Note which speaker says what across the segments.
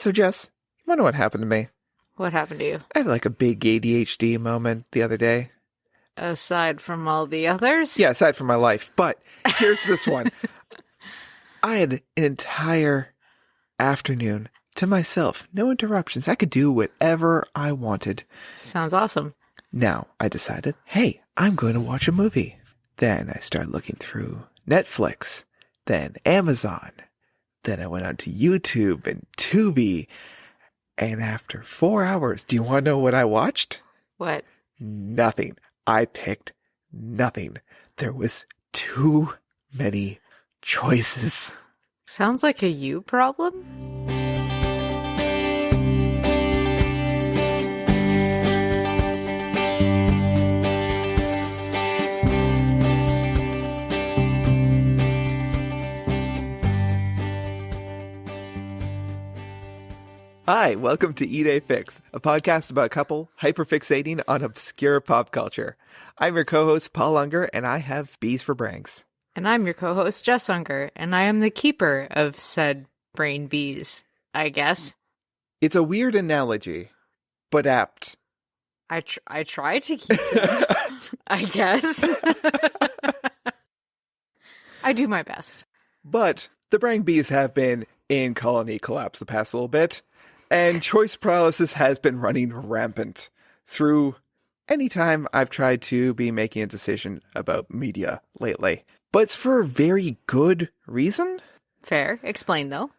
Speaker 1: So, Jess, you wonder what happened to me?
Speaker 2: What happened to you?
Speaker 1: I had like a big ADHD moment the other day.
Speaker 2: Aside from all the others?
Speaker 1: Yeah, aside from my life. But here's this one. I had an entire afternoon to myself. No interruptions. I could do whatever I wanted.
Speaker 2: Sounds awesome.
Speaker 1: Now, I decided, hey, I'm going to watch a movie. Then I started looking through Netflix, then Amazon. Then I went on to YouTube and Tubi. And after 4 hours, do you want to know what I watched?
Speaker 2: What?
Speaker 1: Nothing. I picked nothing. There was too many choices.
Speaker 2: Sounds like a you problem?
Speaker 1: Hi, welcome to Eat A Fix, a podcast about a couple hyperfixating on obscure pop culture. I'm your co-host, Paul Unger, and I have bees for brains.
Speaker 2: And I'm your co-host, Jess Unger, and I am the keeper of said brain bees, I guess.
Speaker 1: It's a weird analogy, but apt.
Speaker 2: I try to keep them, I guess. I do my best.
Speaker 1: But the brain bees have been in colony collapse the past little bit. And choice paralysis has been running rampant through any time I've tried to be making a decision about media lately. But it's for a very good reason.
Speaker 2: Fair. Explain, though.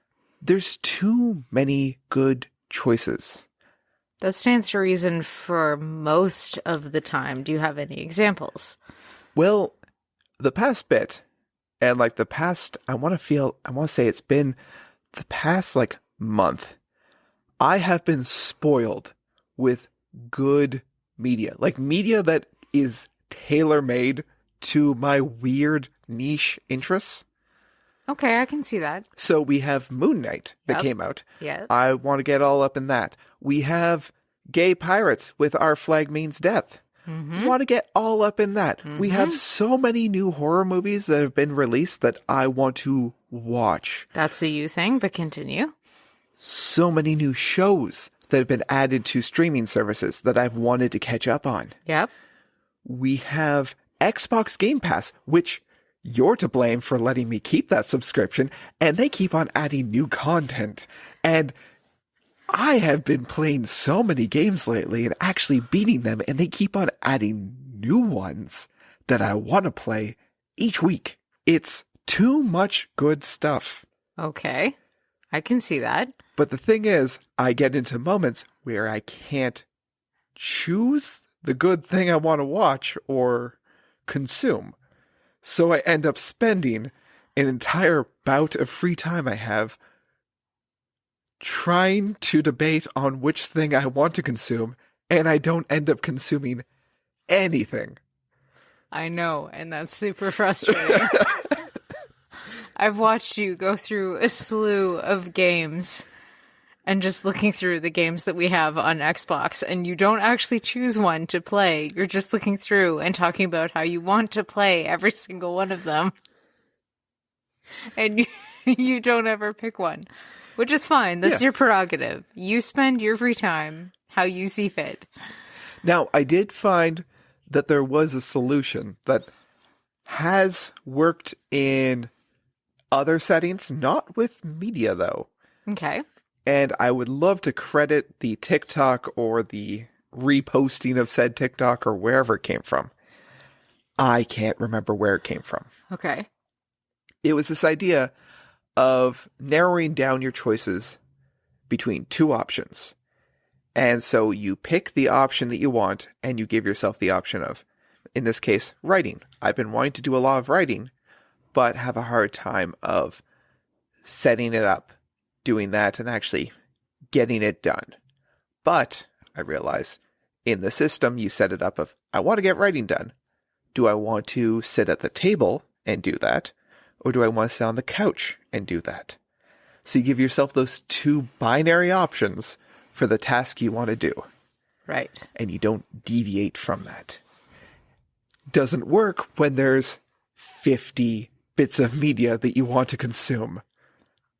Speaker 1: There's too many good choices.
Speaker 2: That stands to reason for most of the time. Do you have any examples?
Speaker 1: Well, the past bit, and like the past, I want to say it's been the past like month. I have been spoiled with good media, like media that is tailor-made to my weird niche interests.
Speaker 2: Okay, I can see that.
Speaker 1: So we have Moon Knight that came out.
Speaker 2: Yeah.
Speaker 1: I want to get all up in that. We have Gay Pirates with Our Flag Means Death.
Speaker 2: Mm-hmm.
Speaker 1: Want to get all up in that.
Speaker 2: Mm-hmm.
Speaker 1: We have so many new horror movies that have been released that I want to watch.
Speaker 2: That's a you thing, but continue.
Speaker 1: So many new shows that have been added to streaming services that I've wanted to catch up on.
Speaker 2: Yep.
Speaker 1: We have Xbox Game Pass, which you're to blame for letting me keep that subscription, and they keep on adding new content. And I have been playing so many games lately and actually beating them, and they keep on adding new ones that I want to play each week. It's too much good stuff.
Speaker 2: Okay. I can see that.
Speaker 1: But the thing is, I get into moments where I can't choose the good thing I want to watch or consume. So I end up spending an entire bout of free time I have trying to debate on which thing I want to consume, and I don't end up consuming anything.
Speaker 2: I know, and that's super frustrating. I've watched you go through a slew of games and just looking through the games that we have on Xbox, and you don't actually choose one to play. You're just looking through and talking about how you want to play every single one of them. And you don't ever pick one, which is fine. That's your prerogative. You spend your free time how you see fit.
Speaker 1: Now, I did find that there was a solution that has worked in other settings, not with media though.
Speaker 2: Okay.
Speaker 1: And I would love to credit the TikTok or the reposting of said TikTok or wherever it came from. I can't remember where it came from.
Speaker 2: Okay.
Speaker 1: It was this idea of narrowing down your choices between two options. And so you pick the option that you want and you give yourself the option of, in this case, writing. I've been wanting to do a lot of writing, but have a hard time of setting it up, doing that, and actually getting it done. But I realize in the system, you set it up of, I want to get writing done. Do I want to sit at the table and do that? Or do I want to sit on the couch and do that? So you give yourself those two binary options for the task you want to do.
Speaker 2: Right.
Speaker 1: And you don't deviate from that. Doesn't work when there's 50 bits of media that you want to consume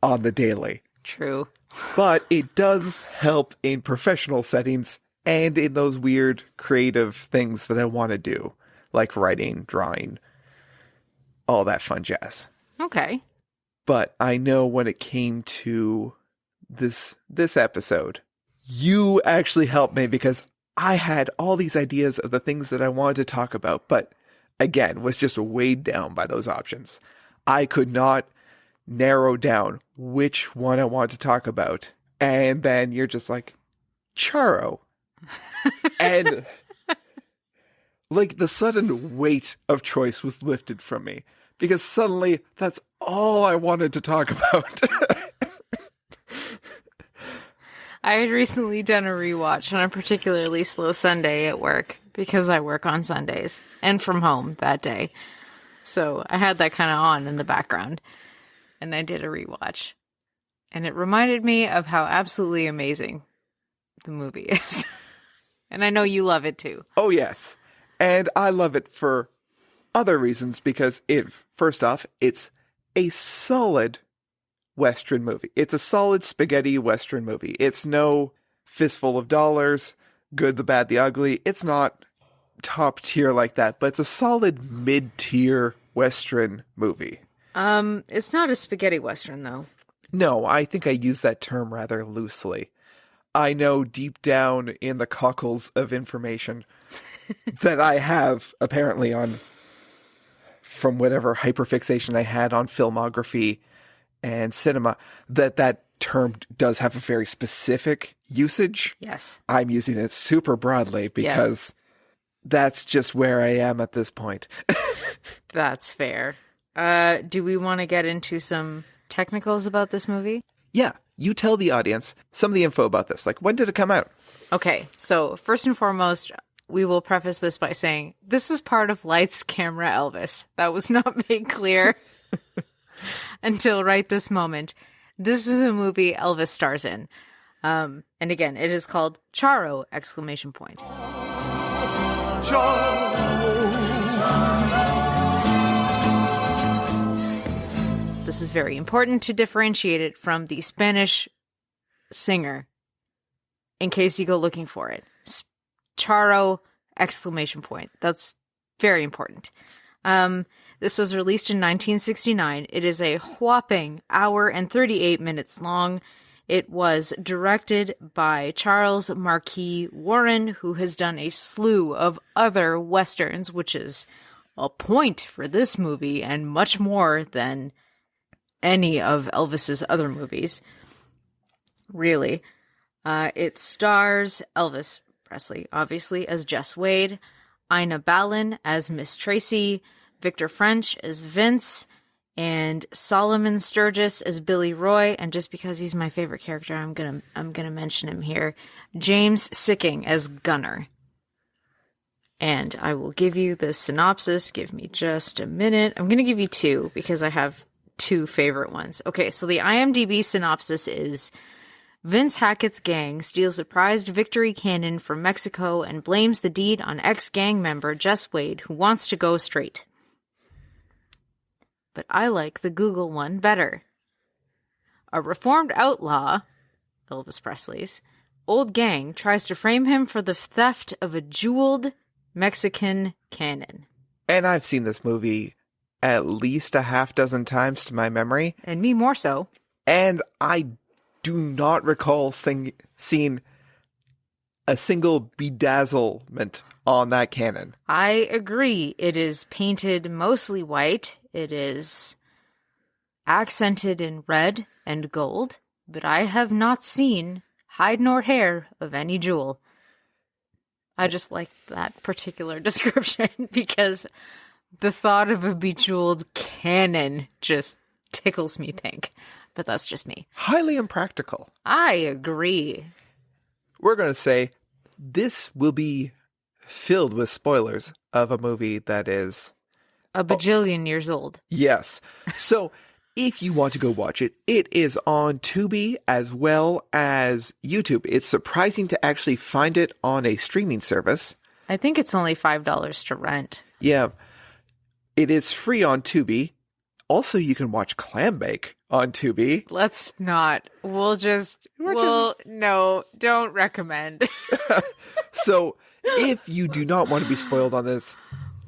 Speaker 1: on the daily.
Speaker 2: True.
Speaker 1: But it does help in professional settings and in those weird creative things that I want to do, like writing, drawing, all that fun jazz.
Speaker 2: Okay.
Speaker 1: But I know when it came to this episode, you actually helped me because I had all these ideas of the things that I wanted to talk about, but again, was just weighed down by those options. I could not narrow down which one I wanted to talk about. And then you're just like, Charro. And like the sudden weight of choice was lifted from me because suddenly that's all I wanted to talk about.
Speaker 2: I had recently done a rewatch on a particularly slow Sunday at work because I work on Sundays and from home that day. So I had that kind of on in the background and I did a rewatch. And it reminded me of how absolutely amazing the movie is. And I know you love it too.
Speaker 1: Oh, yes. And I love it for other reasons because first off, it's a solid Western movie. It's a solid spaghetti Western movie. It's no fistful of dollars, good, the bad, the ugly. It's not top tier like that, but it's a solid mid-tier Western movie.
Speaker 2: It's not a spaghetti Western though.
Speaker 1: No, I think I use that term rather loosely. I know deep down in the cockles of information that I have apparently from whatever hyperfixation I had on filmography and cinema, that term does have a very specific usage.
Speaker 2: Yes.
Speaker 1: I'm using it super broadly because that's just where I am at this point.
Speaker 2: That's fair. Do we want to get into some technicals about this movie?
Speaker 1: Yeah. You tell the audience some of the info about this. Like, when did it come out?
Speaker 2: Okay, so first and foremost, we will preface this by saying this is part of Lights, Camera, Elvis. That was not made clear until right this moment. This is a movie Elvis stars in. And again, it is called Charro! ! This is very important to differentiate it from the Spanish singer, in case you go looking for it. Charro! ! That's very important. This was released in 1969. It is a whopping hour and 38 minutes long. It was directed by Charles Marquis Warren, who has done a slew of other westerns, which is a point for this movie and much more than any of Elvis's other movies. Really. It stars Elvis Presley, obviously, as Jess Wade, Ina Balin as Miss Tracy, Victor French as Vince, and Solomon Sturges as Billy Roy. And just because he's my favorite character, I'm gonna mention him here. James Sicking as Gunner. And I will give you the synopsis. Give me just a minute. I'm gonna give you two because I have two favorite ones. Okay, so the IMDb synopsis is: Vince Hackett's gang steals a prized Victory cannon from Mexico and blames the deed on ex-gang member Jess Wade, who wants to go straight. But I like the Google one better. A reformed outlaw, Elvis Presley's, old gang tries to frame him for the theft of a jeweled Mexican cannon. And
Speaker 1: I've seen this movie at least a half dozen times to my memory.
Speaker 2: And me more so.
Speaker 1: And I do not recall seeing a single bedazzlement on that cannon.
Speaker 2: I agree. It is painted mostly white. It is accented in red and gold, but I have not seen hide nor hair of any jewel. I just like that particular description because the thought of a bejeweled cannon just tickles me pink. But that's just me.
Speaker 1: Highly impractical.
Speaker 2: I agree.
Speaker 1: We're going to say this will be filled with spoilers of a movie that is
Speaker 2: a bajillion years old.
Speaker 1: Yes. So if you want to go watch it, it is on Tubi as well as YouTube. It's surprising to actually find it on a streaming service.
Speaker 2: I think it's only $5 to rent.
Speaker 1: Yeah. It is free on Tubi. Also, you can watch Clambake on Tubi.
Speaker 2: Let's not. No, don't recommend.
Speaker 1: So, if you do not want to be spoiled on this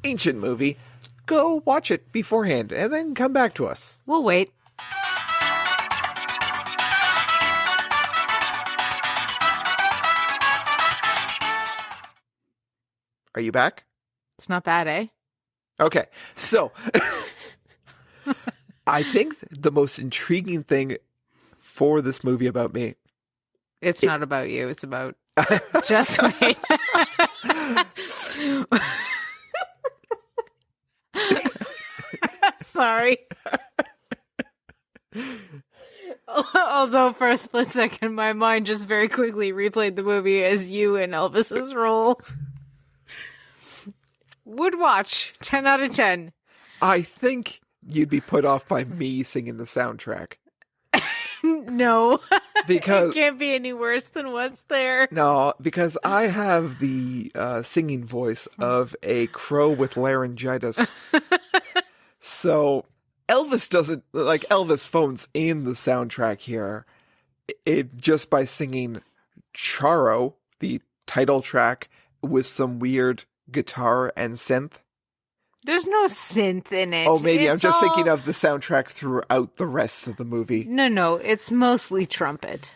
Speaker 1: ancient movie, go watch it beforehand and then come back to us.
Speaker 2: We'll wait.
Speaker 1: Are you back?
Speaker 2: It's not bad, eh?
Speaker 1: Okay, so I think the most intriguing thing for this movie about me...
Speaker 2: It's not about you, it's about... Just wait. Sorry. Although for a split second, my mind just very quickly replayed the movie as you in Elvis's role. Would watch. 10 out of 10.
Speaker 1: I think you'd be put off by me singing the soundtrack.
Speaker 2: No.
Speaker 1: Because
Speaker 2: it can't be any worse than what's there.
Speaker 1: No, because I have the singing voice of a crow with laryngitis. So Elvis phones in the soundtrack here just by singing Charro, the title track, with some weird guitar and synth.
Speaker 2: There's no synth in it.
Speaker 1: Oh, maybe I'm just thinking of the soundtrack throughout the rest of the movie.
Speaker 2: No, it's mostly trumpet.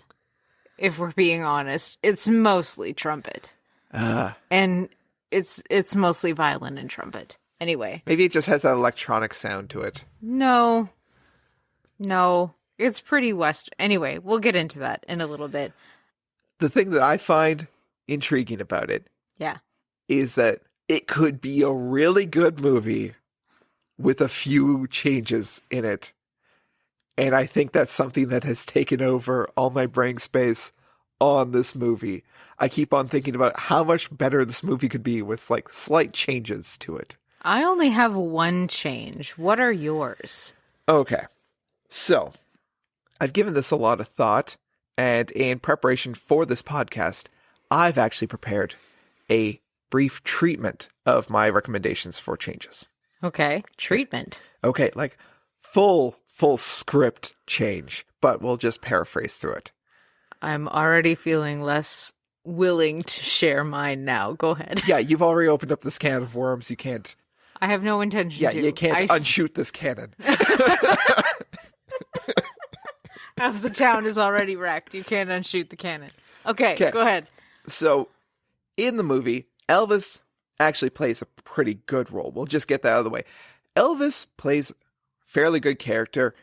Speaker 2: If we're being honest, it's mostly trumpet. And it's mostly violin and trumpet. Anyway.
Speaker 1: Maybe it just has that electronic sound to it.
Speaker 2: No, it's pretty Western. Anyway, we'll get into that in a little bit.
Speaker 1: The thing that I find intriguing about it, is that it could be a really good movie with a few changes in it. And I think that's something that has taken over all my brain space on this movie. I keep on thinking about how much better this movie could be with like slight changes to it.
Speaker 2: I only have one change. What are yours?
Speaker 1: Okay. So, I've given this a lot of thought, and in preparation for this podcast, I've actually prepared a brief treatment of my recommendations for changes.
Speaker 2: Okay. Treatment.
Speaker 1: Okay, like full script change, but we'll just paraphrase through it.
Speaker 2: I'm already feeling less willing to share mine now. Go ahead.
Speaker 1: Yeah, you've already opened up this can of worms. You can't...
Speaker 2: I have no intention to.
Speaker 1: Yeah, you can't unshoot this cannon.
Speaker 2: Half the town is already wrecked. You can't unshoot the cannon. Okay, go ahead.
Speaker 1: So, in the movie, Elvis actually plays a pretty good role. We'll just get that out of the way. Elvis plays a fairly good character.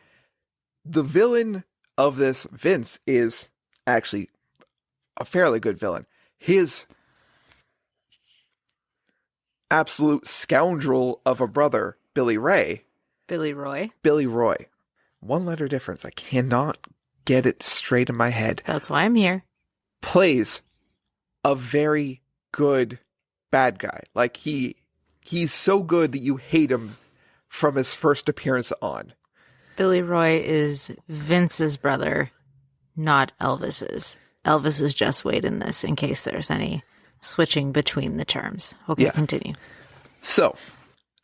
Speaker 1: The villain of this, Vince, is actually a fairly good villain. His absolute scoundrel of a brother, Billy Roy. One letter difference. I cannot get it straight in my head.
Speaker 2: That's why I'm here.
Speaker 1: Plays a very good bad guy. Like he's so good that you hate him from his first appearance on.
Speaker 2: Billy Roy is Vince's brother, not Elvis's. Elvis is just Wade in this, in case there's any switching between the terms. Okay, continue.
Speaker 1: So,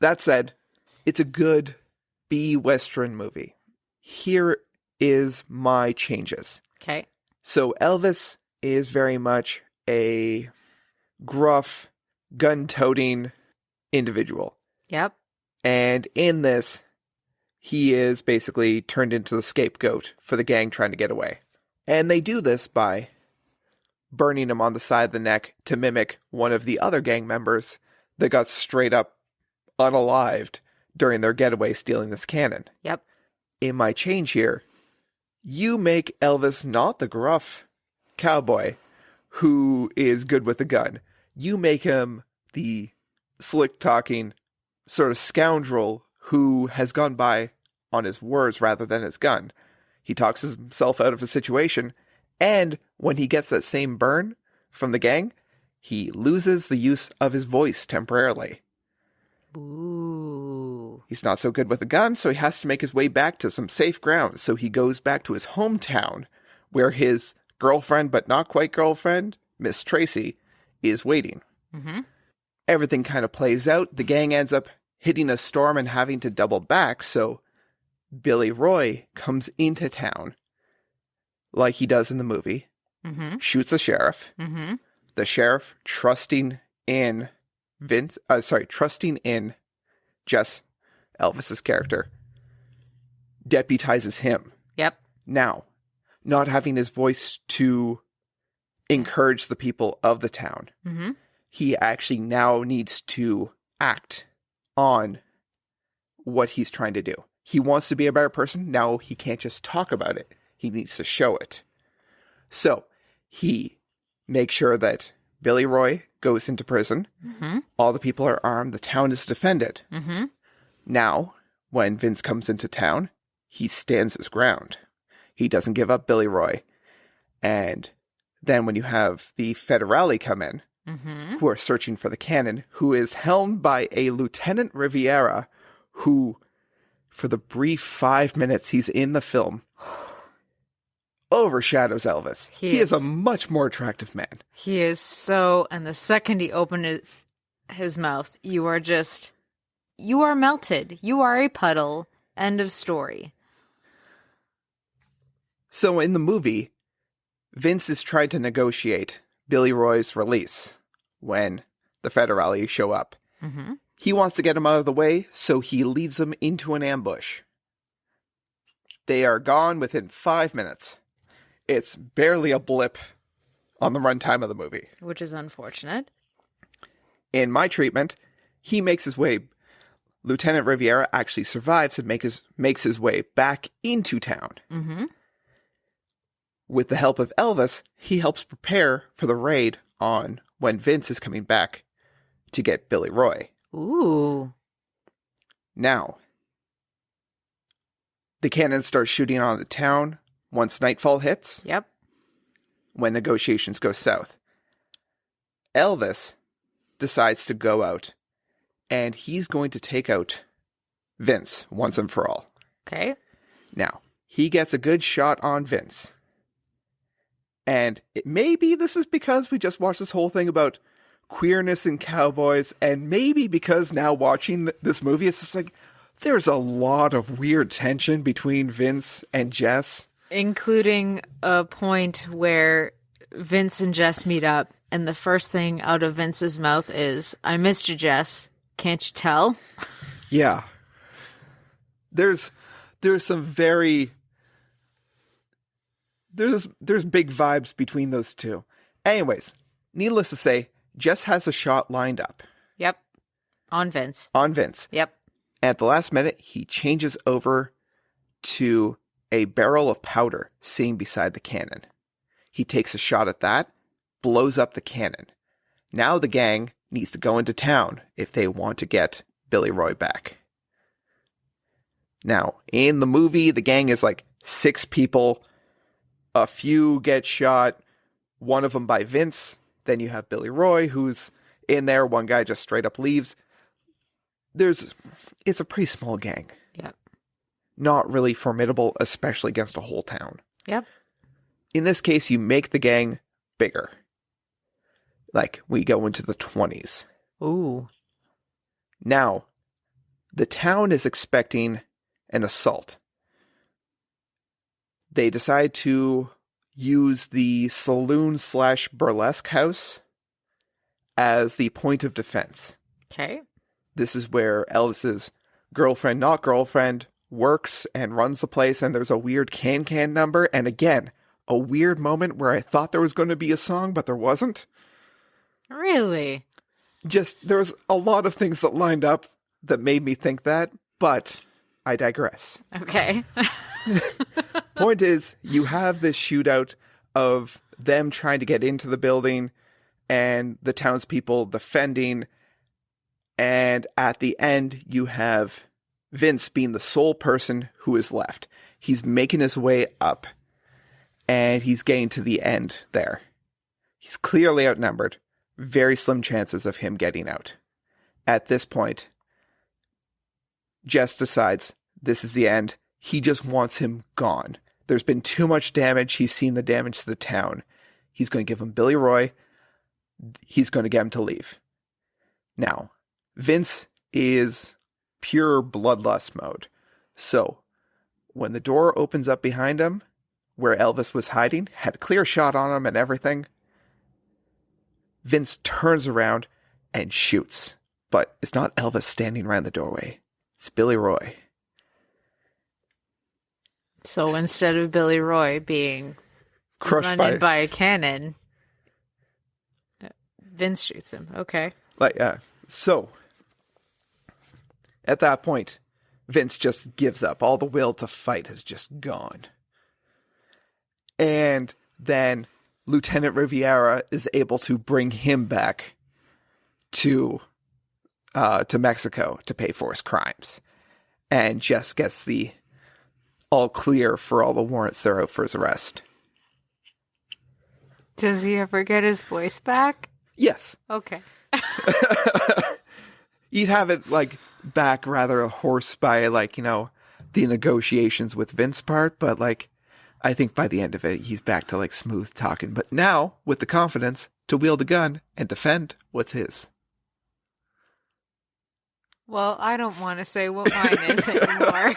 Speaker 1: that said, it's a good B-Western movie. Here is my changes.
Speaker 2: Okay.
Speaker 1: So, Elvis is very much a gruff, gun-toting individual.
Speaker 2: Yep.
Speaker 1: And in this, he is basically turned into the scapegoat for the gang trying to get away. And they do this by burning him on the side of the neck to mimic one of the other gang members that got straight up unalived during their getaway stealing this cannon.
Speaker 2: Yep.
Speaker 1: In my change here, you make Elvis not the gruff cowboy who is good with a gun. You make him the slick-talking sort of scoundrel who has gone by on his words rather than his gun. He talks himself out of a situation, and when he gets that same burn from the gang, he loses the use of his voice temporarily.
Speaker 2: Ooh.
Speaker 1: He's not so good with a gun, so he has to make his way back to some safe ground. So he goes back to his hometown, where his girlfriend, but not quite girlfriend, Miss Tracy, is waiting.
Speaker 2: Mm-hmm.
Speaker 1: Everything kind of plays out. The gang ends up hitting a storm and having to double back, so Billy Roy comes into town like he does in the movie, shoots the sheriff. The sheriff, trusting in Jess, Elvis's character, deputizes him.
Speaker 2: Yep.
Speaker 1: Now, not having his voice to encourage the people of the town, he actually now needs to act on what he's trying to do. He wants to be a better person. Now he can't just talk about it. He needs to show it. So he makes sure that Billy Roy goes into prison. All the people are armed. The town is defended. Now, when Vince comes into town, he stands his ground. He doesn't give up Billy Roy. And then when you have the Federale come in, who are searching for the cannon, who is helmed by a Lieutenant Riviera, who, for the brief 5 minutes he's in the film, overshadows Elvis. He is a much more attractive man.
Speaker 2: He is so, and the second he opened his mouth, you are melted. You are a puddle. End of story.
Speaker 1: So in the movie, Vince is trying to negotiate Billy Roy's release when the Federale show up. He wants to get him out of the way, so he leads them into an ambush. They are gone within 5 minutes. It's barely a blip on the runtime of the movie.
Speaker 2: Which is unfortunate.
Speaker 1: In my treatment, he makes his way... Lieutenant Riviera actually survives and makes his way back into town. With the help of Elvis, he helps prepare for the raid on when Vince is coming back to get Billy Roy.
Speaker 2: Ooh.
Speaker 1: Now, the cannon starts shooting on the town once nightfall hits.
Speaker 2: Yep.
Speaker 1: When negotiations go south. Elvis decides to go out, and he's going to take out Vince once and for all.
Speaker 2: Okay.
Speaker 1: Now, he gets a good shot on Vince. And maybe this is because we just watched this whole thing about queerness in Cowboys, and maybe because now watching this movie, it's just like, there's a lot of weird tension between Vince and Jess.
Speaker 2: Including a point where Vince and Jess meet up, and the first thing out of Vince's mouth is, "I missed you, Jess. Can't you tell?"
Speaker 1: Yeah. There's some very... There's big vibes between those two. Anyways, needless to say, Jess has a shot lined up.
Speaker 2: Yep. On Vince.
Speaker 1: Yep. At the last minute, he changes over to a barrel of powder sitting beside the cannon. He takes a shot at that, blows up the cannon. Now the gang needs to go into town if they want to get Billy Roy back. Now, in the movie, the gang is like 6 people. A few get shot, one of them by Vince. Then you have Billy Roy, who's in there. One guy just straight up leaves. It's a pretty small gang.
Speaker 2: Yep.
Speaker 1: Not really formidable, especially against a whole town.
Speaker 2: Yep.
Speaker 1: In this case, you make the gang bigger. Like, we go into the 20s.
Speaker 2: Ooh.
Speaker 1: Now, the town is expecting an assault. They decide to use the saloon/burlesque house as the point of defense.
Speaker 2: Okay.
Speaker 1: This is where Elvis's girlfriend, not girlfriend, works and runs the place, and there's a weird can number, and again, a weird moment where I thought there was going to be a song, but there wasn't.
Speaker 2: Really?
Speaker 1: Just, there's a lot of things that lined up that made me think that, but I digress.
Speaker 2: Okay.
Speaker 1: Point is, you have this shootout of them trying to get into the building and the townspeople defending, and at the end, you have Vince being the sole person who is left. He's making his way up, and he's getting to the end there. He's clearly outnumbered. Very slim chances of him getting out. At this point, Jess decides this is the end. He just wants him gone. There's been too much damage. He's seen the damage to the town. He's going to give him Billy Roy. He's going to get him to leave. Now, Vince is pure bloodlust mode. So, when the door opens up behind him, where Elvis was hiding, had a clear shot on him and everything, Vince turns around and shoots. But it's not Elvis standing around the doorway. It's Billy Roy.
Speaker 2: So instead of Billy Roy being
Speaker 1: Crushed
Speaker 2: by a cannon, Vince shoots him. Okay.
Speaker 1: So at that point, Vince just gives up. All the will to fight has just gone. And then Lieutenant Riviera is able to bring him back to Mexico to pay for his crimes. And Jess gets the all clear for all the warrants that are out for his arrest.
Speaker 2: Does he ever get his voice back?
Speaker 1: Yes.
Speaker 2: Okay.
Speaker 1: You'd have it back rather hoarse by the negotiations with Vince part, but I think by the end of it he's back to smooth talking. But now with the confidence to wield a gun and defend what's his.
Speaker 2: Well, I don't want to say what mine is anymore.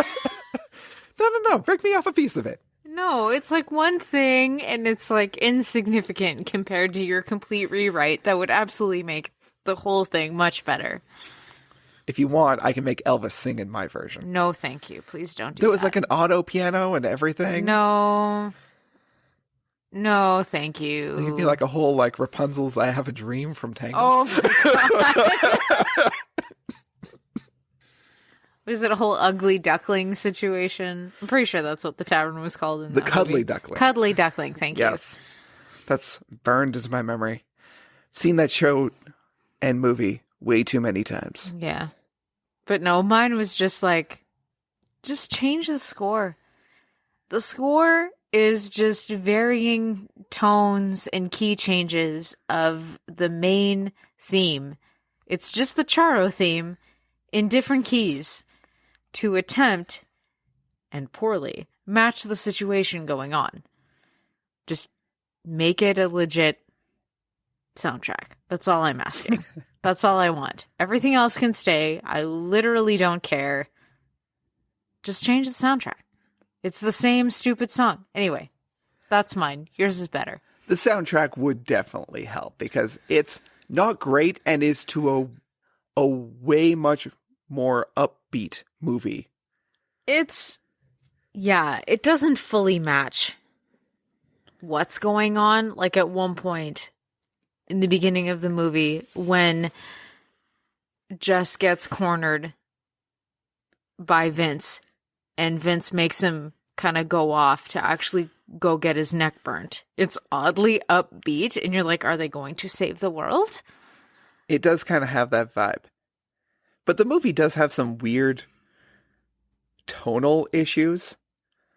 Speaker 1: No. Break me off a piece of it.
Speaker 2: No, it's one thing, and it's insignificant compared to your complete rewrite that would absolutely make the whole thing much better.
Speaker 1: If you want, I can make Elvis sing in my version.
Speaker 2: No, thank you. Please don't do that.
Speaker 1: There was an auto piano and everything.
Speaker 2: No, thank you.
Speaker 1: It could be a whole Rapunzel's I Have a Dream from Tangled.
Speaker 2: Oh my God. Was it a whole ugly duckling situation? I'm pretty sure that's what the tavern was called in
Speaker 1: the
Speaker 2: that
Speaker 1: Cuddly
Speaker 2: movie.
Speaker 1: Duckling.
Speaker 2: Cuddly Duckling, thank you.
Speaker 1: Yes. That's burned into my memory. Seen that show and movie way too many times.
Speaker 2: Yeah. But no, mine was just just change the score. The score is just varying tones and key changes of the main theme. It's just the Charro theme in different keys to attempt, and poorly, match the situation going on. Just make it a legit soundtrack. That's all I'm asking. That's all I want. Everything else can stay. I literally don't care. Just change the soundtrack. It's the same stupid song. Anyway, that's mine. Yours is better.
Speaker 1: The soundtrack would definitely help because it's not great and is to a way much more upbeat movie.
Speaker 2: It doesn't fully match what's going on. At one point in the beginning of the movie when Jess gets cornered by Vince and Vince makes him kind of go off to actually go get his neck burnt. It's oddly upbeat and you're are they going to save the world?
Speaker 1: It does kind of have that vibe. But the movie does have some weird tonal issues.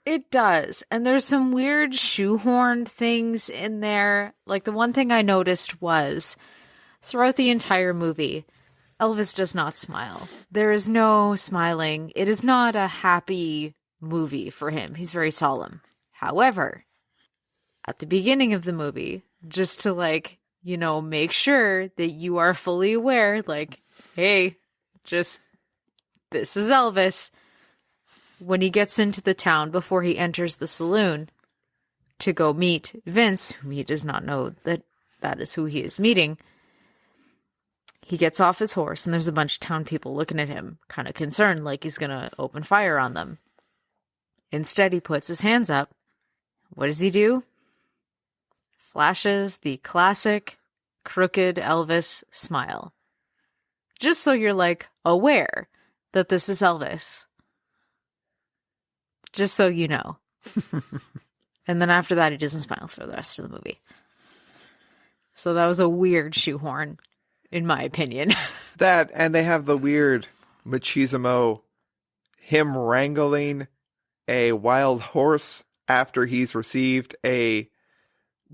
Speaker 2: It does. And there's some weird shoehorned things in there. The one thing I noticed was throughout the entire movie, Elvis does not smile. There is no smiling. It is not a happy movie for him. He's very solemn. However, at the beginning of the movie, just to make sure that you are fully aware, hey, this is Elvis. When he gets into the town before he enters the saloon to go meet Vince, whom he does not know that is who he is meeting, he gets off his horse and there's a bunch of town people looking at him, kind of concerned, he's going to open fire on them. Instead, he puts his hands up. What does he do? Flashes the classic crooked Elvis smile. Just so you're aware that this is Elvis. Just so you know. And then after that, he doesn't smile for the rest of the movie. So that was a weird shoehorn, in my opinion.
Speaker 1: That, and they have the weird machismo, him wrangling a wild horse after he's received a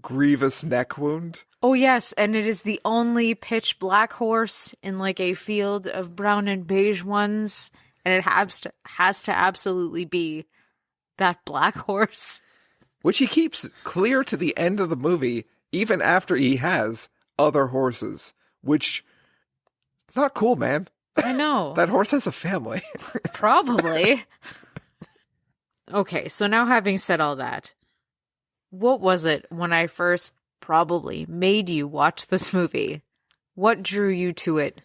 Speaker 1: grievous neck wound.
Speaker 2: Oh, yes, and it is the only pitch black horse in a field of brown and beige ones, and it has to absolutely be that black horse.
Speaker 1: Which he keeps clear to the end of the movie, even after he has other horses, which, not cool, man.
Speaker 2: I know.
Speaker 1: That horse has a family.
Speaker 2: Probably. Okay, so now having said all that, what was it when I first probably made you watch this movie? What drew you to it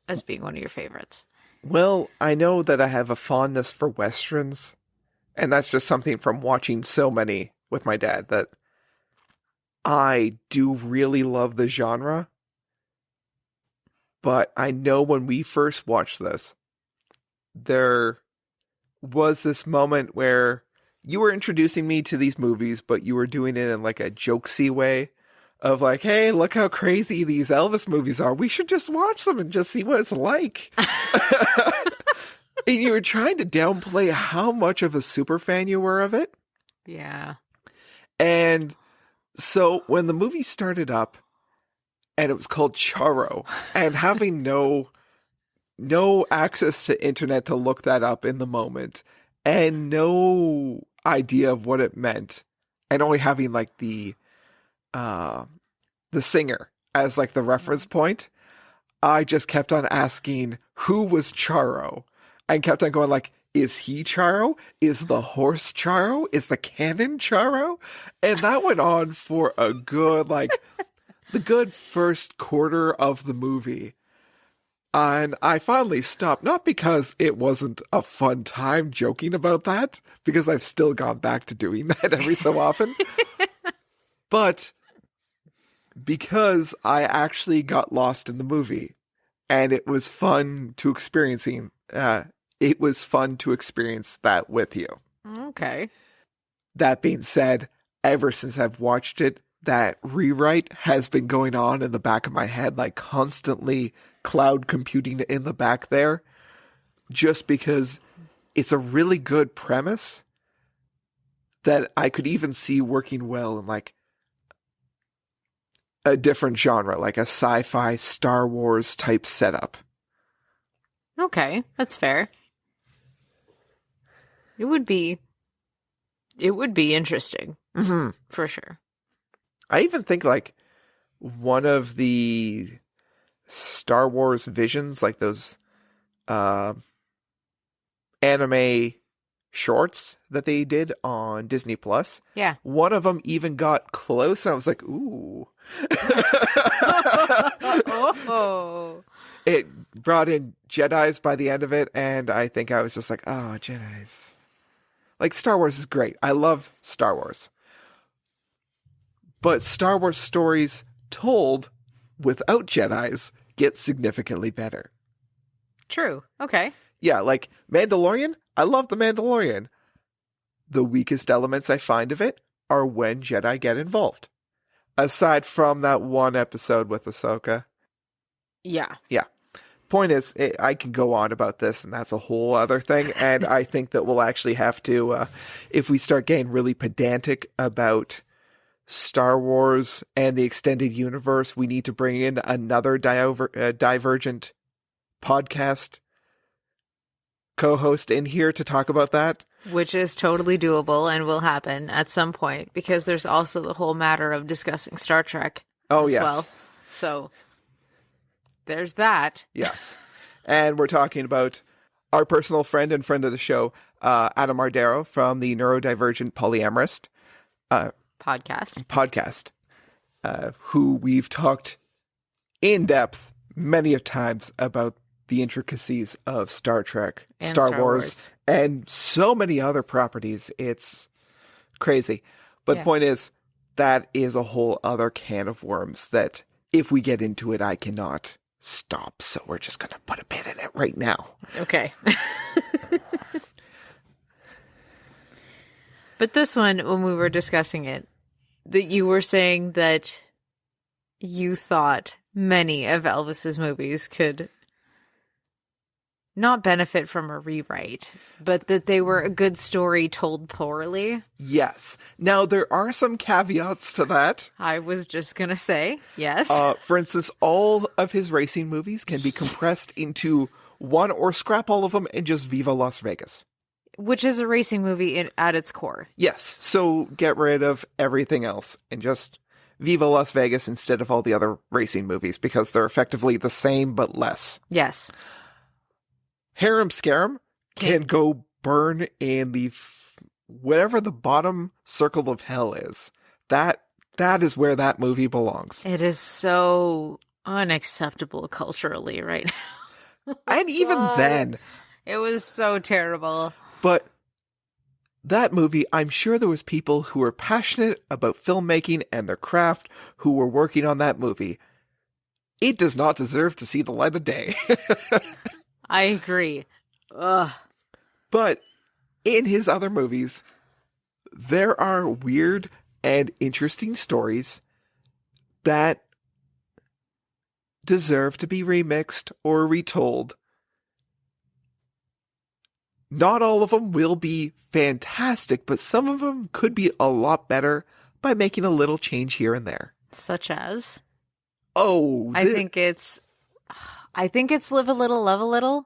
Speaker 2: as being one of your favorites?
Speaker 1: Well, I know that I have a fondness for Westerns, and that's just something from watching so many with my dad that I do really love the genre. But I know when we first watched this, there was this moment where you were introducing me to these movies, but you were doing it in like a jokesy way of like, hey, look how crazy these Elvis movies are. We should just watch them and just see what it's like. And you were trying to downplay how much of a super fan you were of it.
Speaker 2: Yeah.
Speaker 1: And so when the movie started up and it was called Charro, and having no access to internet to look that up in the moment and no idea of what it meant, and only having like the singer as like the reference point, I just kept on asking who was Charro, and kept on going like, is he Charro? Is the horse Charro? Is the cannon Charro? And that went on for a good the good first quarter of the movie. And I finally stopped, not because it wasn't a fun time joking about that, because I've still gone back to doing that every so often, but because I actually got lost in the movie, and it was fun to experience that with you.
Speaker 2: Okay.
Speaker 1: That being said, ever since I've watched it, that rewrite has been going on in the back of my head, like constantly cloud computing in the back there, just because it's a really good premise that I could even see working well in like a different genre, like a sci-fi Star Wars type setup.
Speaker 2: Okay, that's fair. It would be interesting.
Speaker 1: Mm-hmm.
Speaker 2: For sure.
Speaker 1: I even think like one of the Star Wars visions, like those anime shorts that they did on Disney Plus.
Speaker 2: Yeah.
Speaker 1: One of them even got close, and I was like, ooh.
Speaker 2: Oh.
Speaker 1: It brought in Jedis by the end of it, and I think I was just like, oh, Jedis. Like, Star Wars is great. I love Star Wars. But Star Wars stories told without Jedis get significantly better.
Speaker 2: True. Okay.
Speaker 1: Yeah, like Mandalorian, I love The Mandalorian. The weakest elements I find of it are when Jedi get involved. Aside from that one episode with Ahsoka.
Speaker 2: Yeah.
Speaker 1: Yeah. Point is, I can go on about this, and that's a whole other thing. And I think that we'll actually have to, if we start getting really pedantic about Star Wars and the extended universe, we need to bring in another Divergent podcast co-host in here to talk about that.
Speaker 2: Which is totally doable and will happen at some point, because there's also the whole matter of discussing Star Trek as well. So there's that.
Speaker 1: Yes. And we're talking about our personal friend and friend of the show, Adam Ardero from the Neurodivergent Polyamorist podcast, who we've talked in depth many of times about the intricacies of Star Trek,
Speaker 2: and
Speaker 1: Star Wars, and so many other properties. It's crazy. But the point is, that is a whole other can of worms that if we get into it, I cannot stop. So we're just going to put a pin in it right now.
Speaker 2: Okay. But this one, when we were discussing it, that you were saying that you thought many of Elvis's movies could not benefit from a rewrite, but that they were a good story told poorly.
Speaker 1: Yes. Now, there are some caveats to that.
Speaker 2: I was just going to say, yes.
Speaker 1: For instance, all of his racing movies can be compressed into one, or scrap all of them and just Viva Las Vegas.
Speaker 2: Which is a racing movie at its core.
Speaker 1: Yes. So get rid of everything else and just Viva Las Vegas instead of all the other racing movies, because they're effectively the same but less.
Speaker 2: Yes.
Speaker 1: Harem Scarum can go burn in the whatever the bottom circle of hell is. That is where that movie belongs.
Speaker 2: It is so unacceptable culturally right now.
Speaker 1: And even then,
Speaker 2: it was so terrible.
Speaker 1: but that movie, I'm sure there was people who were passionate about filmmaking and their craft who were working on that movie. It does not deserve to see the light of day.
Speaker 2: I agree. Ugh.
Speaker 1: But in his other movies, there are weird and interesting stories that deserve to be remixed or retold. Not all of them will be fantastic, but some of them could be a lot better by making a little change here and there.
Speaker 2: Such as?
Speaker 1: Oh,
Speaker 2: I think it's Live a Little, Love a Little,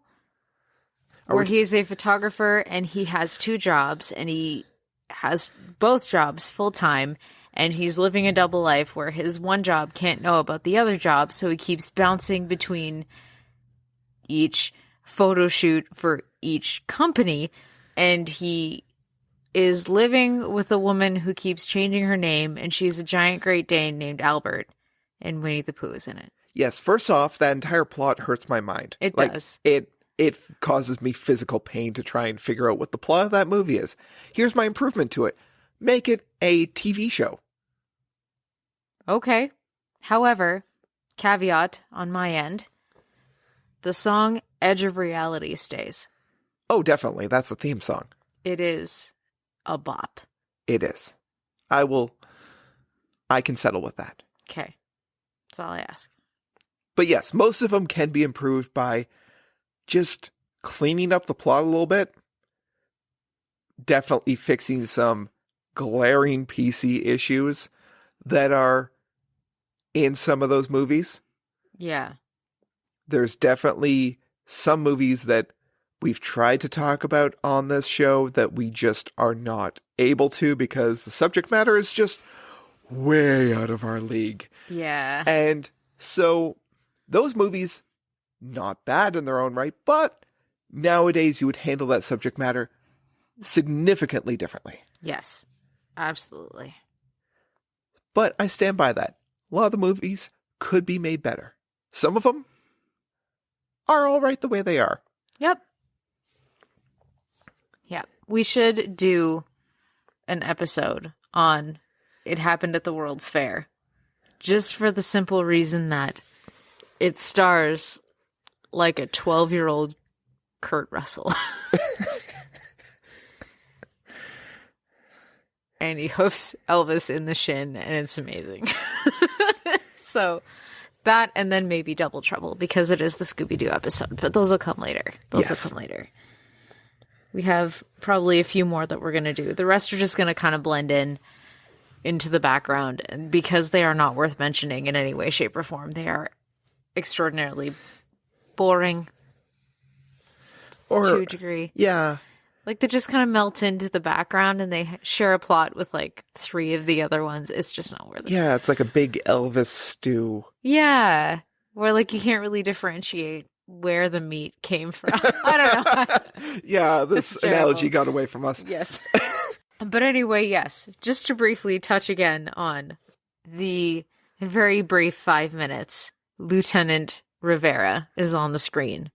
Speaker 2: where he's a photographer and he has two jobs and he has both jobs full time and he's living a double life where his one job can't know about the other job, so he keeps bouncing between each photo shoot for each company, and he is living with a woman who keeps changing her name, and she's a giant Great Dane named Albert, and Winnie the Pooh is in it.
Speaker 1: Yes, first off, that entire plot hurts my mind.
Speaker 2: It does.
Speaker 1: It causes me physical pain to try and figure out what the plot of that movie is. Here's my improvement to it. Make it a TV show.
Speaker 2: Okay. However, caveat on my end, the song Edge of Reality stays.
Speaker 1: Oh, definitely. That's the theme song.
Speaker 2: It is a bop.
Speaker 1: It is. I can settle with that.
Speaker 2: Okay. That's all I ask.
Speaker 1: But yes, most of them can be improved by just cleaning up the plot a little bit. Definitely fixing some glaring PC issues that are in some of those movies.
Speaker 2: Yeah.
Speaker 1: There's definitely some movies that we've tried to talk about on this show that we just are not able to because the subject matter is just way out of our league.
Speaker 2: Yeah.
Speaker 1: And so those movies, not bad in their own right, but nowadays you would handle that subject matter significantly differently.
Speaker 2: Yes, absolutely.
Speaker 1: But I stand by that. A lot of the movies could be made better. Some of them are all right the way they are.
Speaker 2: Yep. Yep. We should do an episode on It Happened at the World's Fair. Just for the simple reason that it stars like a 12-year-old Kurt Russell. And he hoofs Elvis in the shin, and it's amazing. So that, and then maybe Double Trouble, because it is the Scooby-Doo episode. But those will come later. Those will come later. We have probably a few more that we're going to do. The rest are just going to kind of blend into the background. And because they are not worth mentioning in any way, shape, or form, they are extraordinarily boring to a degree.
Speaker 1: Yeah.
Speaker 2: Like, they just kind of melt into the background and they share a plot with like 3 of the other ones. It's just not worth it.
Speaker 1: Yeah, it's like a big Elvis stew.
Speaker 2: Yeah. Where like you can't really differentiate where the meat came from. I don't know.
Speaker 1: Yeah, this analogy got away from us.
Speaker 2: Yes. But anyway, yes. Just to briefly touch again on the very brief 5 minutes, Lieutenant Rivera is on the screen.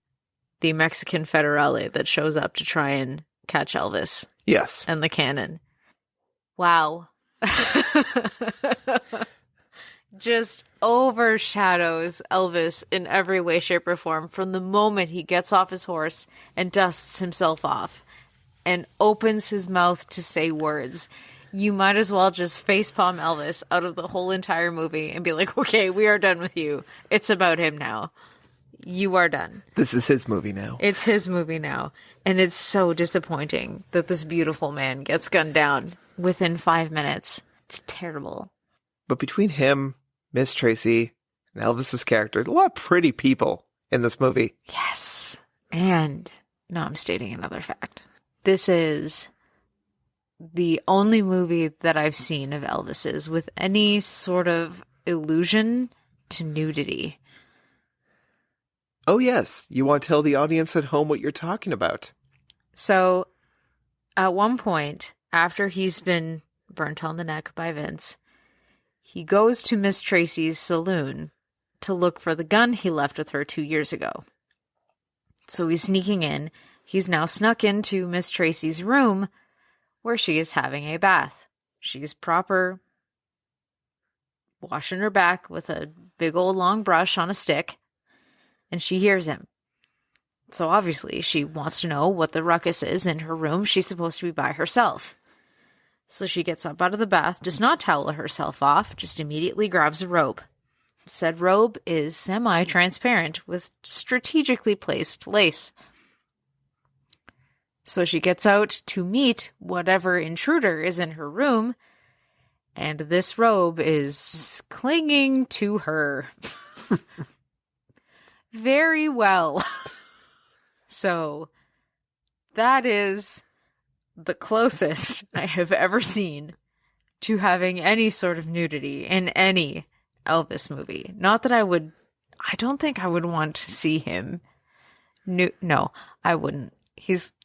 Speaker 2: The Mexican federale that shows up to try and catch Elvis.
Speaker 1: Yes.
Speaker 2: And the cannon. Wow. Just overshadows Elvis in every way, shape, or form from the moment he gets off his horse and dusts himself off and opens his mouth to say words. You might as well just facepalm Elvis out of the whole entire movie and be like, okay, we are done with you. It's about him now. You are done.
Speaker 1: This is his movie now.
Speaker 2: It's his movie now. And it's so disappointing that this beautiful man gets gunned down within 5 minutes. It's terrible.
Speaker 1: But between him, Miss Tracy, and Elvis's character, a lot of pretty people in this movie.
Speaker 2: Yes. And now I'm stating another fact. This is the only movie that I've seen of Elvis's with any sort of allusion to nudity.
Speaker 1: Oh, yes. You want to tell the audience at home what you're talking about.
Speaker 2: So, at one point, after he's been burnt on the neck by Vince, he goes to Miss Tracy's saloon to look for the gun he left with her 2 years ago. So he's sneaking in. He's now snuck into Miss Tracy's room where she is having a bath. She's proper washing her back with a big old long brush on a stick, and she hears him. So obviously she wants to know what the ruckus is in her room. She's supposed to be by herself. So she gets up out of the bath, does not towel herself off, just immediately grabs a robe. Said robe is semi-transparent with strategically placed lace. So she gets out to meet whatever intruder is in her room, and this robe is clinging to her. Very well. So that is the closest I have ever seen to having any sort of nudity in any Elvis movie. Not that I don't think I would want to see him. No, I wouldn't.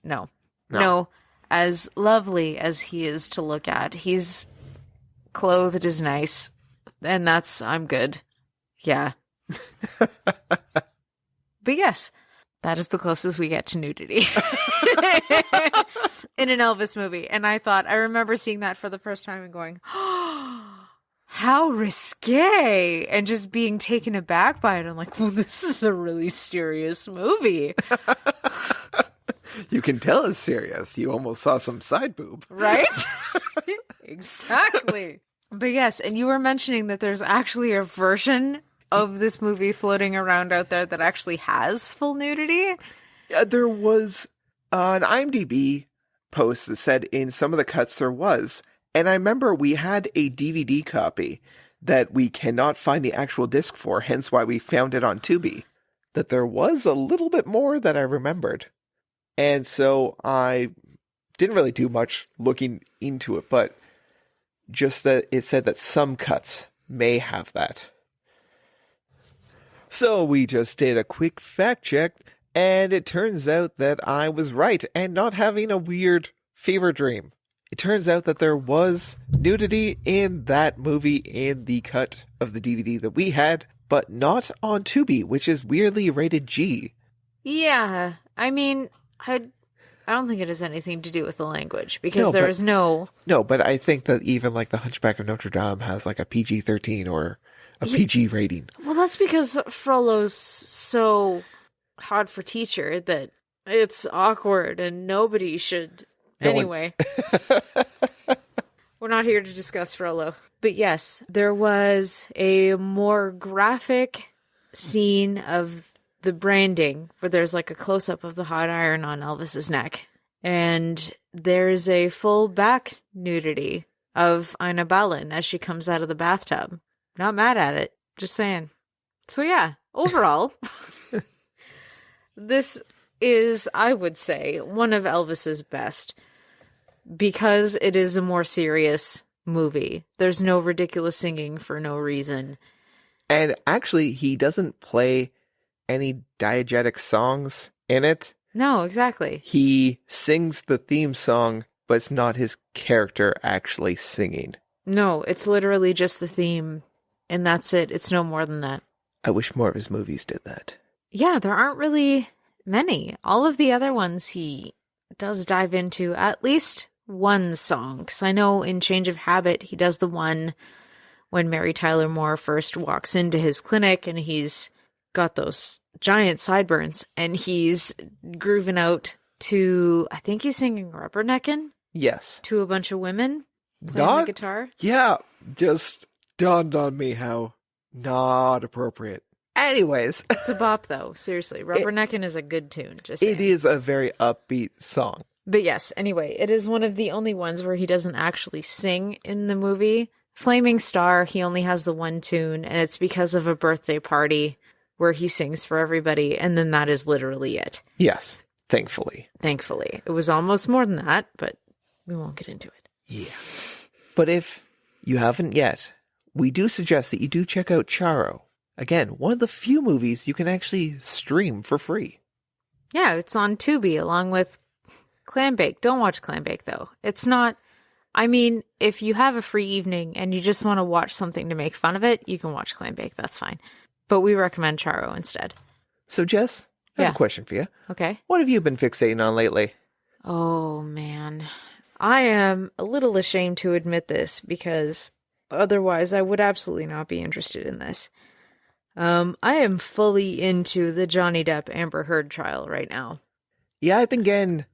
Speaker 2: No. As lovely as he is to look at, he's clothed is nice, and I'm good. Yeah. But yes, that is the closest we get to nudity in an Elvis movie. And I remember seeing that for the first time and going, oh, how risque, and just being taken aback by it. I'm like, well, this is a really serious movie.
Speaker 1: You can tell it's serious. You almost saw some side boob.
Speaker 2: Right? Exactly. But yes, and you were mentioning that there's actually a version of this movie floating around out there that actually has full nudity.
Speaker 1: There was an IMDb post that said in some of the cuts there was. And I remember we had a DVD copy that we cannot find the actual disc for, hence why we found it on Tubi. That there was a little bit more that I remembered. And so I didn't really do much looking into it, but just that it said that some cuts may have that. So we just did a quick fact check, and it turns out that I was right and not having a weird fever dream. It turns out that there was nudity in that movie in the cut of the DVD that we had, but not on Tubi, which is weirdly rated G.
Speaker 2: Yeah, I mean, I don't think it has anything to do with the language, because there is no...
Speaker 1: No, but I think that even like The Hunchback of Notre Dame has like a PG-13 or a PG rating.
Speaker 2: Well, that's because Frollo's so hot for teacher that it's awkward and nobody should... Anyway, we're not here to discuss Frollo. But yes, there was a more graphic scene of the branding where there's like a close-up of the hot iron on Elvis's neck. And there's a full back nudity of Ina Balin as she comes out of the bathtub. Not mad at it, just saying. So yeah, overall, this is, I would say, one of Elvis's best. Because it is a more serious movie. There's no ridiculous singing for no reason.
Speaker 1: And actually, he doesn't play any diegetic songs in it.
Speaker 2: No, exactly.
Speaker 1: He sings the theme song, but it's not his character actually singing.
Speaker 2: No, it's literally just the theme, and that's it. It's no more than that.
Speaker 1: I wish more of his movies did that.
Speaker 2: Yeah, there aren't really many. All of the other ones he does dive into at least one song. Because I know in Change of Habit, he does the one when Mary Tyler Moore first walks into his clinic and he's got those giant sideburns and he's grooving out to, I think he's singing Rubberneckin'?
Speaker 1: Yes.
Speaker 2: To a bunch of women playing the guitar?
Speaker 1: Yeah, just dawned on me how not appropriate. Anyways.
Speaker 2: It's a bop though, seriously. Rubberneckin' is a good tune, just saying.
Speaker 1: It is a very upbeat song.
Speaker 2: But yes, anyway, it is one of the only ones where he doesn't actually sing in the movie. Flaming Star, he only has the one tune, and it's because of a birthday party where he sings for everybody, and then that is literally it.
Speaker 1: Yes, thankfully.
Speaker 2: Thankfully. It was almost more than that, but we won't get into it.
Speaker 1: Yeah. But if you haven't yet, we do suggest that you do check out Charro. Again, one of the few movies you can actually stream for free.
Speaker 2: Yeah, it's on Tubi, along with Clambake. Don't watch Clambake, though. It's not... I mean, if you have a free evening and you just want to watch something to make fun of it, you can watch Clambake. That's fine. But we recommend Charro instead.
Speaker 1: So, Jess, I have a question for you.
Speaker 2: Okay.
Speaker 1: What have you been fixating on lately?
Speaker 2: Oh, man. I am a little ashamed to admit this because otherwise I would absolutely not be interested in this. I am fully into the Johnny Depp Amber Heard trial right now.
Speaker 1: Yeah, I've been getting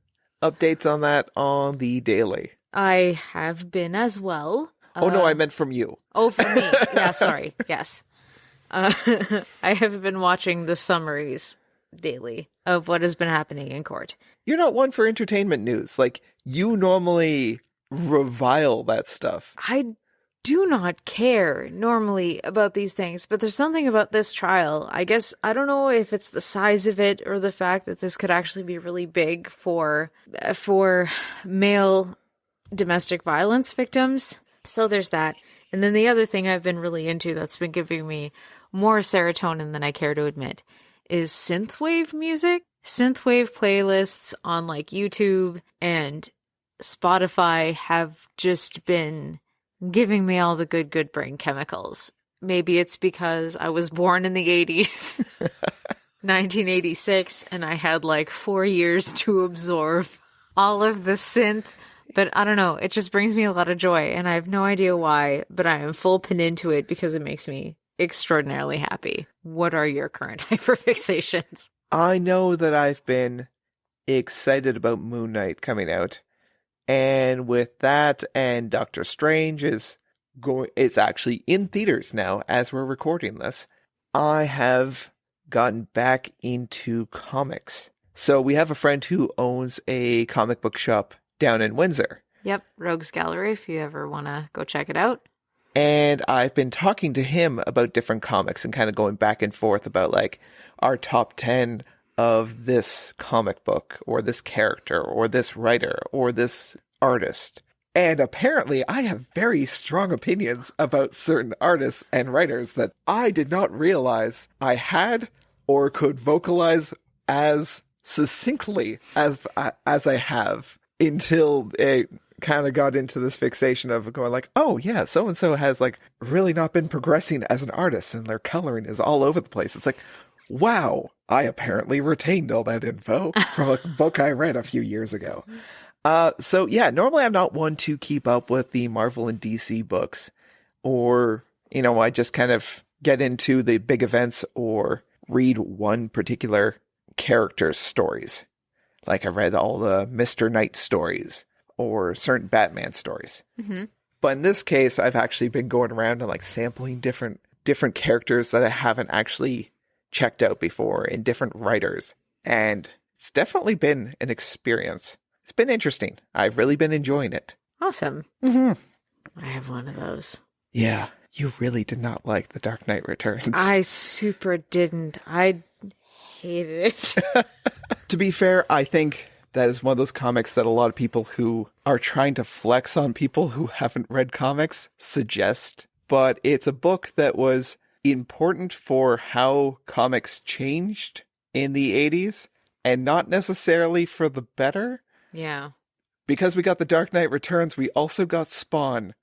Speaker 1: updates on that on the daily.
Speaker 2: I have been as well.
Speaker 1: Oh, no, I meant from you.
Speaker 2: Oh, from me. Yeah, sorry. Yes. I have been watching the summaries daily of what has been happening in court.
Speaker 1: You're not one for entertainment news. Like, you normally revile that stuff.
Speaker 2: I do not care normally about these things, but there's something about this trial. I guess, I don't know if it's the size of it or the fact that this could actually be really big for male domestic violence victims. So there's that. And then the other thing I've been really into that's been giving me more serotonin than I care to admit is synthwave music. Synthwave playlists on like YouTube and Spotify have just been giving me all the good brain chemicals. Maybe it's because I was born in the 80s, 1986, and I had like 4 years to absorb all of the synth. But I don't know, it just brings me a lot of joy, and I have no idea why, but I am full pin into it because it makes me extraordinarily happy. What are your current hyperfixations?
Speaker 1: I know that I've been excited about Moon Knight coming out, and with that and Doctor Strange it's actually in theaters now as we're recording this. I have gotten back into comics. So we have a friend who owns a comic book shop down in Windsor.
Speaker 2: Yep, Rogues Gallery, if you ever want to go check it out.
Speaker 1: And I've been talking to him about different comics and kind of going back and forth about like our top 10 of this comic book or this character or this writer or this artist. And apparently I have very strong opinions about certain artists and writers that I did not realize I had or could vocalize as succinctly as I have until it kind of got into this fixation of going like, oh yeah, so-and-so has like really not been progressing as an artist and their coloring is all over the place. It's like, wow, I apparently retained all that info from a book I read a few years ago. So yeah, normally I'm not one to keep up with the Marvel and DC books, or, you know, I just kind of get into the big events or read one particular character's stories. Like I read all the Mr. Knight stories or certain Batman stories. Mm-hmm. But in this case, I've actually been going around and like sampling different characters that I haven't actually checked out before in different writers. And it's definitely been an experience. It's been interesting. I've really been enjoying it.
Speaker 2: Awesome.
Speaker 1: Mm-hmm.
Speaker 2: I have one of those.
Speaker 1: Yeah, you really did not like The Dark Knight Returns.
Speaker 2: I super didn't. I hated it.
Speaker 1: To be fair, I think that is one of those comics that a lot of people who are trying to flex on people who haven't read comics suggest. But it's a book that was important for how comics changed in the 80s and not necessarily for the better.
Speaker 2: Yeah. Because
Speaker 1: we got The Dark Knight Returns, we also got Spawn.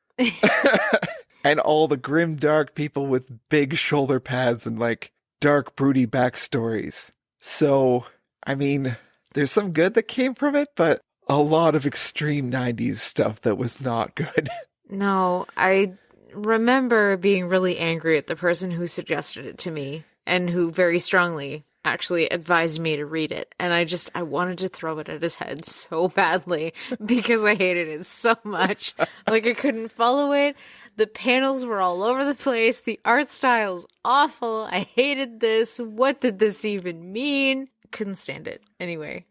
Speaker 1: And all the grim, dark people with big shoulder pads and like dark, broody backstories. So, I mean, there's some good that came from it, but a lot of extreme 90s stuff that was not good.
Speaker 2: No, I remember being really angry at the person who suggested it to me and who very strongly actually advised me to read it. And I wanted to throw it at his head so badly because I hated it so much. Like I couldn't follow it. The panels were all over the place. The art style's awful. I hated this. What did this even mean? Couldn't stand it. Anyway.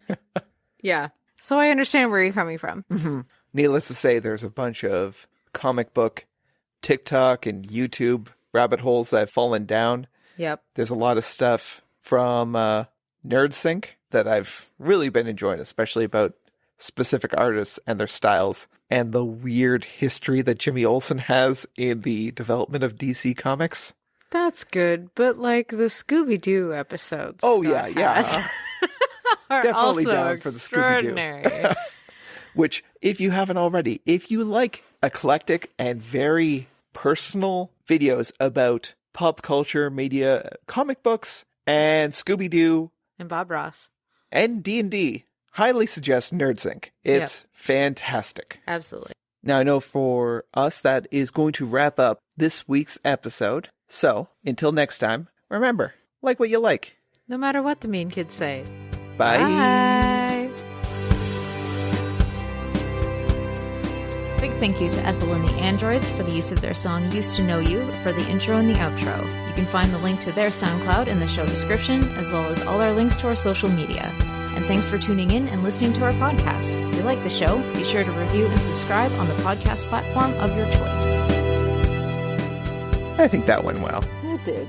Speaker 2: Yeah. So I understand where you're coming from.
Speaker 1: Mm-hmm. Needless to say, there's a bunch of comic book TikTok and YouTube rabbit holes that have fallen down.
Speaker 2: Yep.
Speaker 1: There's a lot of stuff from NerdSync that I've really been enjoying, especially about specific artists and their styles and the weird history that Jimmy Olsen has in the development of DC Comics.
Speaker 2: That's good, but like the Scooby-Doo episodes.
Speaker 1: Oh, yeah.
Speaker 2: are
Speaker 1: Definitely
Speaker 2: also
Speaker 1: down for the Scooby-Doo. which, if you haven't already, if you like eclectic and very personal videos about pop culture, media, comic books, and Scooby-Doo,
Speaker 2: And Bob Ross.
Speaker 1: and D&D, highly suggest NerdSync. It's fantastic.
Speaker 2: Absolutely.
Speaker 1: Now, I know for us that is going to wrap up this week's episode. So, until next time, remember, like what you like.
Speaker 2: No matter what the mean kids say.
Speaker 1: Bye.
Speaker 2: Bye. Big thank you to Ethel and the Androids for the use of their song Used to Know You for the intro and the outro. You can find the link to their SoundCloud in the show description, as well as all our links to our social media. And thanks for tuning in and listening to our podcast. If you like the show, be sure to review and subscribe on the podcast platform of your choice.
Speaker 1: I think that went well.
Speaker 2: It did.